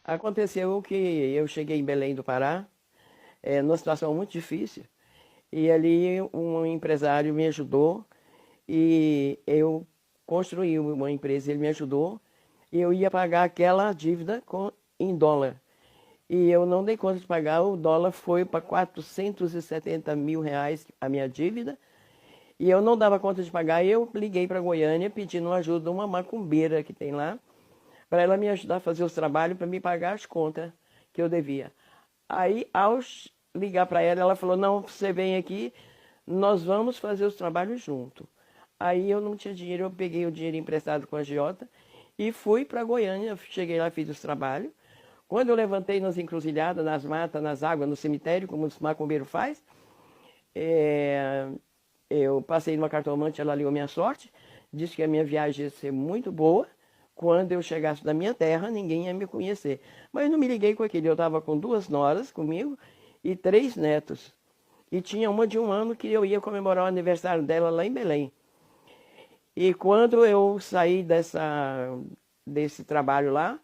Aconteceu que eu cheguei em Belém do Pará, numa situação muito difícil, e ali um empresário me ajudou e eu construí uma empresa, ele me ajudou e eu ia pagar aquela dívida em dólar. E eu não dei conta de pagar, o dólar foi para 470 mil reais a minha dívida, e eu não dava conta de pagar, e eu liguei para Goiânia pedindo ajuda de uma macumbeira que tem lá, para ela me ajudar a fazer os trabalhos para me pagar as contas que eu devia. Aí, ao ligar para ela, ela falou: não, você vem aqui, nós vamos fazer os trabalhos junto. Aí eu não tinha dinheiro, eu peguei o dinheiro emprestado com a agiota e fui para Goiânia. Cheguei lá, fiz os trabalhos. Quando eu levantei nas encruzilhadas, nas matas, nas águas, no cemitério, como os macumbeiros faz, é, eu passei numa cartomante, ela leu minha sorte, disse que a minha viagem ia ser muito boa. Quando eu chegasse na minha terra, ninguém ia me conhecer. Mas não me liguei com aquilo. Eu estava com 2 noras comigo e 3 netos. E tinha uma de 1 ano que eu ia comemorar o aniversário dela lá em Belém. E quando eu saí desse trabalho lá,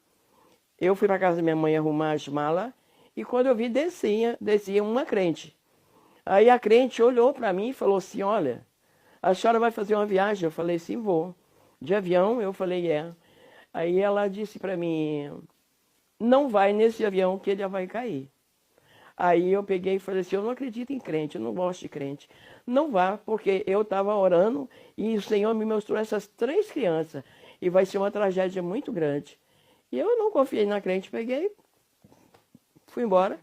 eu fui para casa da minha mãe arrumar as malas. E quando eu vi, descia uma crente. Aí a crente olhou para mim e falou assim: olha, a senhora vai fazer uma viagem? Eu falei: sim, vou. De avião? Eu falei: é. Aí ela disse para mim: não vai nesse avião que ele já vai cair. Aí eu peguei e falei assim: eu não acredito em crente, eu não gosto de crente. Não vá, porque eu estava orando e o Senhor me mostrou essas 3 crianças e vai ser uma tragédia muito grande. E eu não confiei na crente, peguei, fui embora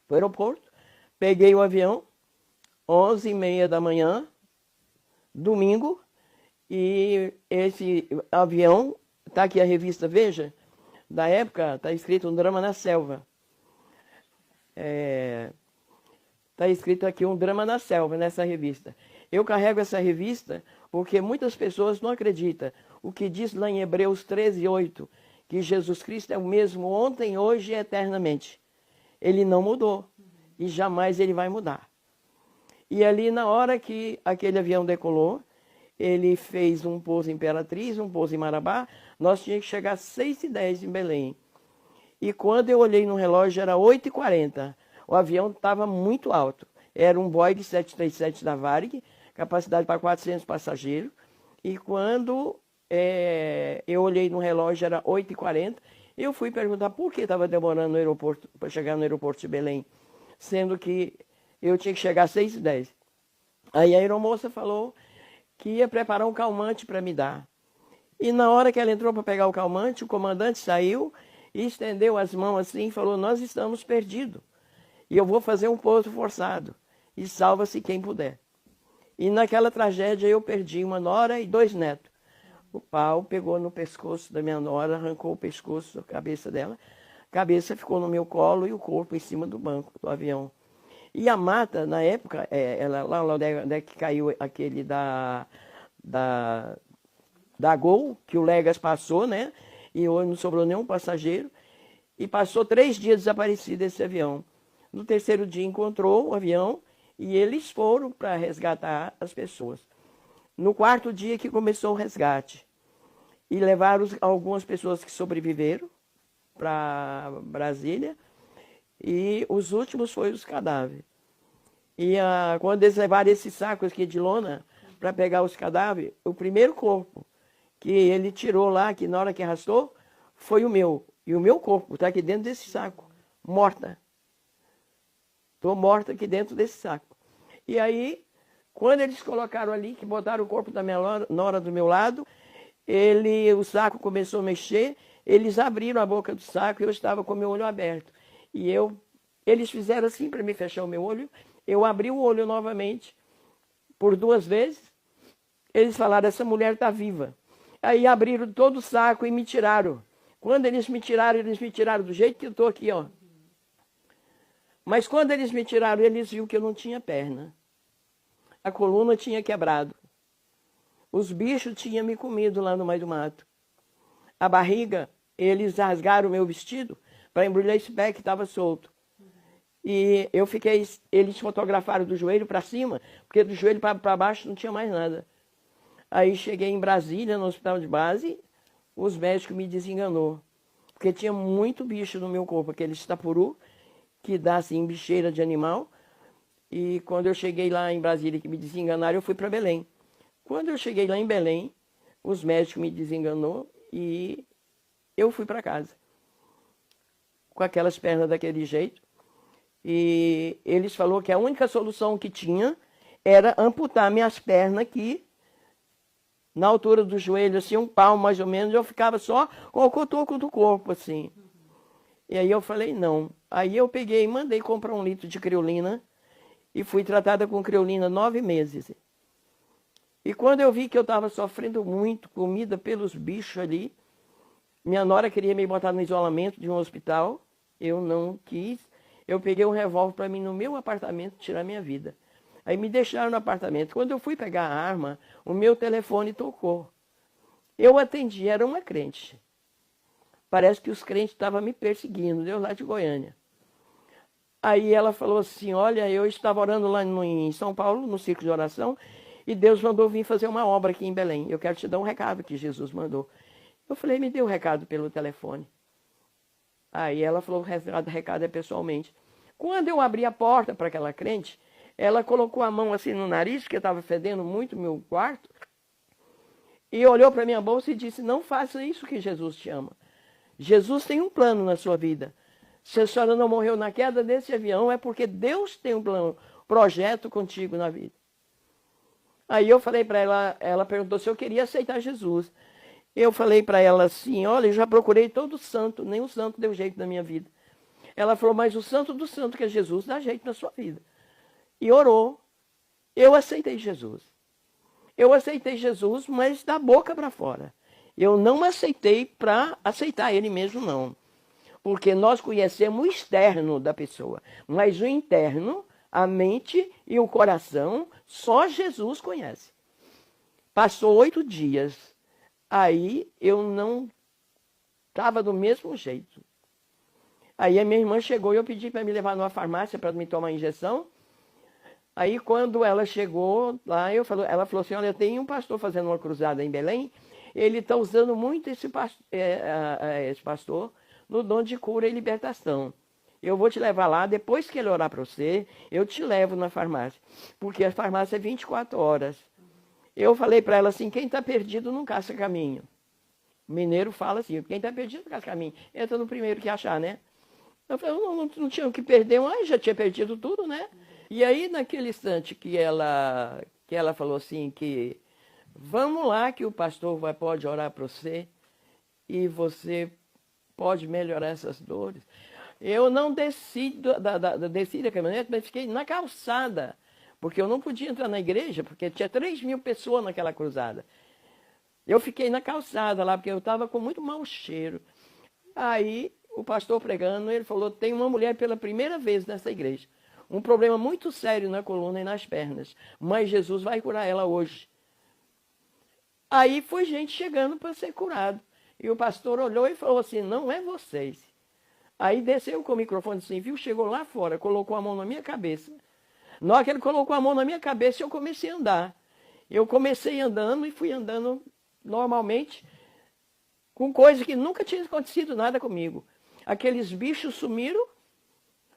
para o aeroporto, peguei o avião, 11h30 da manhã, domingo, e esse avião, está aqui a revista Veja, da época, está escrito Um Drama na Selva. Está escrito aqui Um Drama na Selva, nessa revista. Eu carrego essa revista porque muitas pessoas não acreditam. O que diz lá em Hebreus 13:8, que Jesus Cristo é o mesmo ontem, hoje e eternamente. Ele não mudou e jamais ele vai mudar. E ali, na hora que aquele avião decolou, ele fez um pouso em Imperatriz, um pouso em Marabá. Nós tínhamos que chegar às 6h10 em Belém. E quando eu olhei no relógio, era 8h40. O avião estava muito alto. Era um Boeing 737 da Varig, capacidade para 400 passageiros. E quando eu olhei no relógio, era 8h40. Eu fui perguntar por que estava demorando no aeroporto, para chegar no aeroporto de Belém, sendo que eu tinha que chegar às 6h10. Aí a aeromoça falou que ia preparar um calmante para me dar. E na hora que ela entrou para pegar o calmante, o comandante saiu e estendeu as mãos assim e falou: nós estamos perdidos. E eu vou fazer um pouso forçado. E salva-se quem puder. E naquela tragédia eu perdi uma nora e 2 netos. O pau pegou no pescoço da minha nora, arrancou o pescoço, a cabeça dela. A cabeça ficou no meu colo e o corpo em cima do banco do avião. E a mata, na época, lá onde é que caiu aquele da Gol, que o Legas passou, né? E hoje não sobrou nenhum passageiro. E passou 3 dias desaparecido esse avião. No 3º dia encontrou o avião e eles foram para resgatar as pessoas. No 4º dia que começou o resgate. E levaram algumas pessoas que sobreviveram para Brasília. E os últimos foram os cadáveres. E quando eles levaram esses sacos aqui de lona para pegar os cadáveres, o primeiro corpo que ele tirou lá, que na hora que arrastou, foi o meu. E o meu corpo está aqui dentro desse saco, morta. Estou morta aqui dentro desse saco. E aí, quando eles colocaram ali, que botaram o corpo da minha nora do meu lado, o saco começou a mexer, eles abriram a boca do saco e eu estava com o meu olho aberto. E eles fizeram assim para me fechar o meu olho, eu abri o olho novamente, por 2 vezes, eles falaram: essa mulher está viva. Aí abriram todo o saco e me tiraram. Quando eles me tiraram do jeito que eu estou aqui, ó. Mas quando eles me tiraram, eles viram que eu não tinha perna. A coluna tinha quebrado. Os bichos tinham me comido lá no meio do mato. A barriga, eles rasgaram o meu vestido para embrulhar esse pé que estava solto. E eu fiquei, eles fotografaram do joelho para cima, porque do joelho para baixo não tinha mais nada. Aí cheguei em Brasília, no hospital de base, os médicos me desenganou. porque tinha muito bicho no meu corpo, aquele estapuru que dá assim bicheira de animal. E quando eu cheguei lá em Brasília, que me desenganaram, eu fui para Belém. Quando eu cheguei lá em Belém, os médicos me desenganou e eu fui para casa. Com aquelas pernas daquele jeito. E eles falaram que a única solução que tinha era amputar minhas pernas aqui, na altura do joelho, assim, um palmo mais ou menos. Eu ficava só com o cotoco do corpo, assim. E aí eu falei, não. Aí eu peguei e mandei comprar 1 litro de creolina e fui tratada com creolina 9 meses. E quando eu vi que eu estava sofrendo muito, comida pelos bichos ali, minha nora queria me botar no isolamento de um hospital, eu não quis. Eu peguei um revólver para mim no meu apartamento tirar minha vida. Aí me deixaram no apartamento. Quando eu fui pegar a arma, o meu telefone tocou. Eu atendi, era uma crente. Parece que os crentes estavam me perseguindo, Deus lá de Goiânia. Aí ela falou assim, olha, eu estava orando lá em São Paulo, no círculo de oração, e Deus mandou vir fazer uma obra aqui em Belém. Eu quero te dar um recado que Jesus mandou. Eu falei, me dê o recado pelo telefone. Aí ela falou, o recado é pessoalmente. Quando eu abri a porta para aquela crente, ela colocou a mão assim no nariz, que estava fedendo muito meu quarto, e olhou para minha bolsa e disse, não faça isso que Jesus te ama. Jesus tem um plano na sua vida. Se a senhora não morreu na queda desse avião, é porque Deus tem um plano, projeto contigo na vida. Aí eu falei para ela, ela perguntou se eu queria aceitar Jesus. Eu falei para ela assim, olha, eu já procurei todo santo, nenhum santo deu jeito na minha vida. Ela falou, mas o santo do santo, que é Jesus, dá jeito na sua vida. E orou. Eu aceitei Jesus. Eu aceitei Jesus, mas da boca para fora. Eu não aceitei para aceitar ele mesmo, não. Porque nós conhecemos o externo da pessoa, mas o interno, a mente e o coração, só Jesus conhece. Passou 8 dias, aí eu não estava do mesmo jeito. Aí a minha irmã chegou e eu pedi para me levar numa farmácia para me tomar injeção. Aí quando ela chegou lá, ela falou assim, olha, tem um pastor fazendo uma cruzada em Belém, ele está usando muito esse pastor no dom de cura e libertação. Eu vou te levar lá, depois que ele orar para você, eu te levo na farmácia. Porque a farmácia é 24 horas. Eu falei para ela assim, quem está perdido não caça caminho. O mineiro fala assim, quem está perdido não caça caminho. Entra no primeiro que achar, né? Eu falei, eu não tinha o que perder, mas já tinha perdido tudo, né? E aí, naquele instante que ela falou assim, que vamos lá que o pastor pode orar para você e você pode melhorar essas dores. Eu não desci da caminhonete, mas fiquei na calçada, porque eu não podia entrar na igreja, porque tinha 3.000 pessoas naquela cruzada. Eu fiquei na calçada lá, porque eu estava com muito mau cheiro. Aí, o pastor pregando, ele falou, tem uma mulher pela primeira vez nessa igreja. Um problema muito sério na coluna e nas pernas. Mas Jesus vai curar ela hoje. Aí foi gente chegando para ser curado. E o pastor olhou e falou assim, não é vocês. Aí desceu com o microfone assim, viu? Chegou lá fora, colocou a mão na minha cabeça. Na hora que ele colocou a mão na minha cabeça, eu comecei a andar. Eu comecei andando e fui andando normalmente, com coisa que nunca tinha acontecido nada comigo. Aqueles bichos sumiram,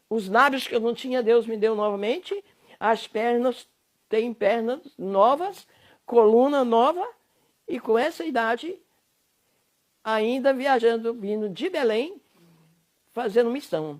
os lábios que eu não tinha, Deus me deu novamente, as pernas, tem pernas novas, coluna nova, e com essa idade, ainda viajando, vindo de Belém, fazendo missão.